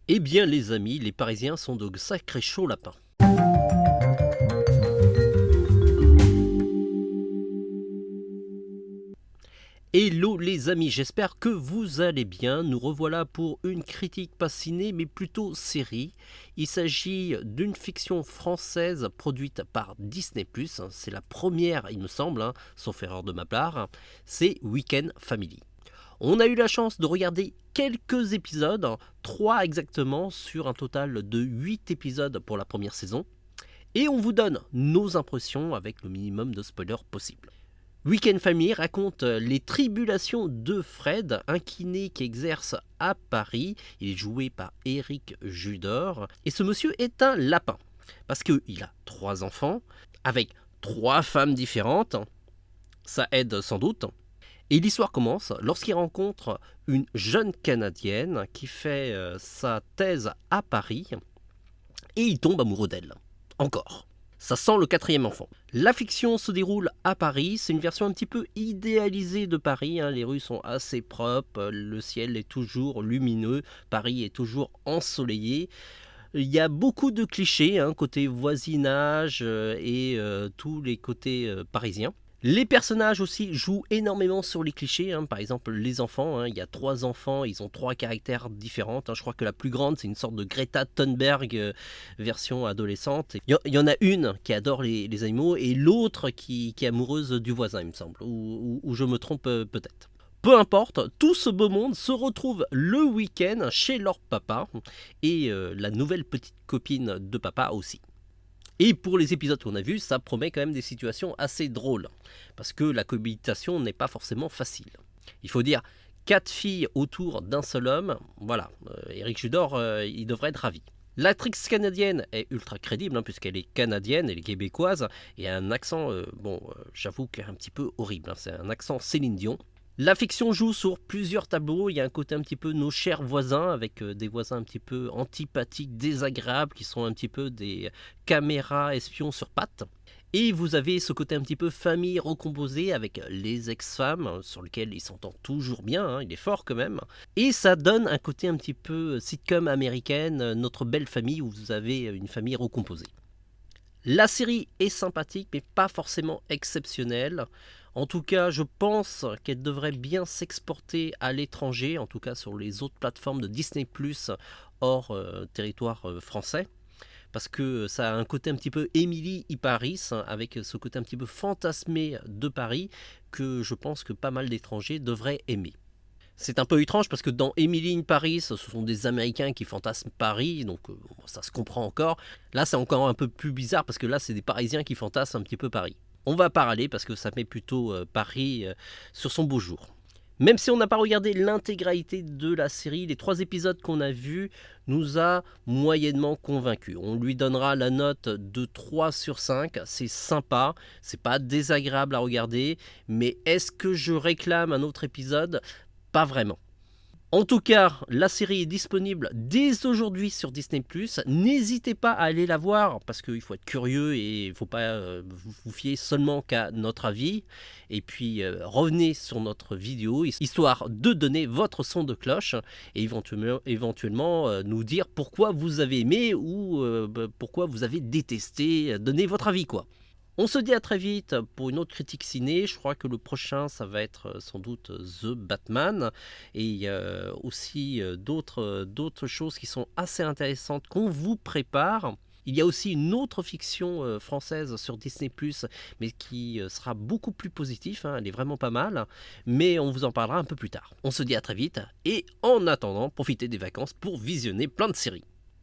Eh bien les amis, les Parisiens sont de sacrés chauds lapins. Hello les amis, j'espère que vous allez bien. Nous revoilà pour une critique pas ciné mais plutôt série. Il s'agit d'une fiction française produite par Disney+. C'est la première il me semble, sauf erreur de ma part. C'est Week-end Family. On a eu la chance de regarder quelques épisodes, 3 exactement, sur un total de 8 épisodes pour la première saison. Et on vous donne nos impressions avec le minimum de spoilers possible. Week-end Family raconte les tribulations de Fred, un kiné qui exerce à Paris. Il est joué par Éric Judor. Et ce monsieur est un lapin, parce qu'il a 3 enfants, avec 3 femmes différentes. Ça aide sans doute. Et l'histoire commence lorsqu'il rencontre une jeune Canadienne qui fait sa thèse à Paris. Et il tombe amoureux d'elle. Encore. Ça sent le 4e enfant. La fiction se déroule à Paris, c'est une version un petit peu idéalisée de Paris, les rues sont assez propres, le ciel est toujours lumineux, Paris est toujours ensoleillé. Il y a beaucoup de clichés, côté voisinage et tous les côtés parisiens. Les personnages aussi jouent énormément sur les clichés, par exemple les enfants, il y a 3 enfants, ils ont 3 caractères différents, je crois que la plus grande c'est une sorte de Greta Thunberg version adolescente. Il y en a une qui adore les animaux et l'autre qui est amoureuse du voisin il me semble, ou je me trompe peut-être. Peu importe, tout ce beau monde se retrouve le week-end chez leur papa et la nouvelle petite copine de papa aussi. Et pour les épisodes qu'on a vus, ça promet quand même des situations assez drôles, parce que la cohabitation n'est pas forcément facile. Il faut dire 4 filles autour d'un seul homme, voilà, Éric Judor, il devrait être ravi. L'actrice canadienne est ultra crédible, puisqu'elle est canadienne, elle est québécoise, et a un accent, j'avoue qu'il est un petit peu horrible, c'est un accent Céline Dion. La fiction joue sur plusieurs tableaux, il y a un côté un petit peu nos chers voisins, avec des voisins un petit peu antipathiques, désagréables, qui sont un petit peu des caméras espions sur pattes. Et vous avez ce côté un petit peu famille recomposée avec les ex-femmes, sur lequel il s'entend toujours bien, il est fort quand même. Et ça donne un côté un petit peu sitcom américaine, notre belle famille, où vous avez une famille recomposée. La série est sympathique, mais pas forcément exceptionnelle. En tout cas, je pense qu'elle devrait bien s'exporter à l'étranger, en tout cas sur les autres plateformes de Disney+, hors territoire français. Parce que ça a un côté un petit peu Emily in Paris, avec ce côté un petit peu fantasmé de Paris, que je pense que pas mal d'étrangers devraient aimer. C'est un peu étrange parce que dans Emily in Paris, ce sont des Américains qui fantasment Paris, donc ça se comprend encore. Là, c'est encore un peu plus bizarre parce que là, c'est des Parisiens qui fantasment un petit peu Paris. On va pas râler parce que ça met plutôt Paris sur son beau jour. Même si on n'a pas regardé l'intégralité de la série, les 3 épisodes qu'on a vus nous a moyennement convaincus. On lui donnera la note de 3 sur 5, c'est sympa, c'est pas désagréable à regarder, mais est-ce que je réclame un autre épisode ? Pas vraiment. En tout cas, la série est disponible dès aujourd'hui sur Disney+. N'hésitez pas à aller la voir parce qu'il faut être curieux et il ne faut pas vous fier seulement qu'à notre avis. Et puis revenez sur notre vidéo histoire de donner votre son de cloche et éventuellement nous dire pourquoi vous avez aimé ou pourquoi vous avez détesté. Donnez votre avis quoi. On se dit à très vite pour une autre critique ciné. Je crois que le prochain, ça va être sans doute The Batman. Et il y a aussi d'autres choses qui sont assez intéressantes qu'on vous prépare. Il y a aussi une autre fiction française sur Disney+, mais qui sera beaucoup plus positive. Elle est vraiment pas mal. Mais on vous en parlera un peu plus tard. On se dit à très vite. Et en attendant, profitez des vacances pour visionner plein de séries.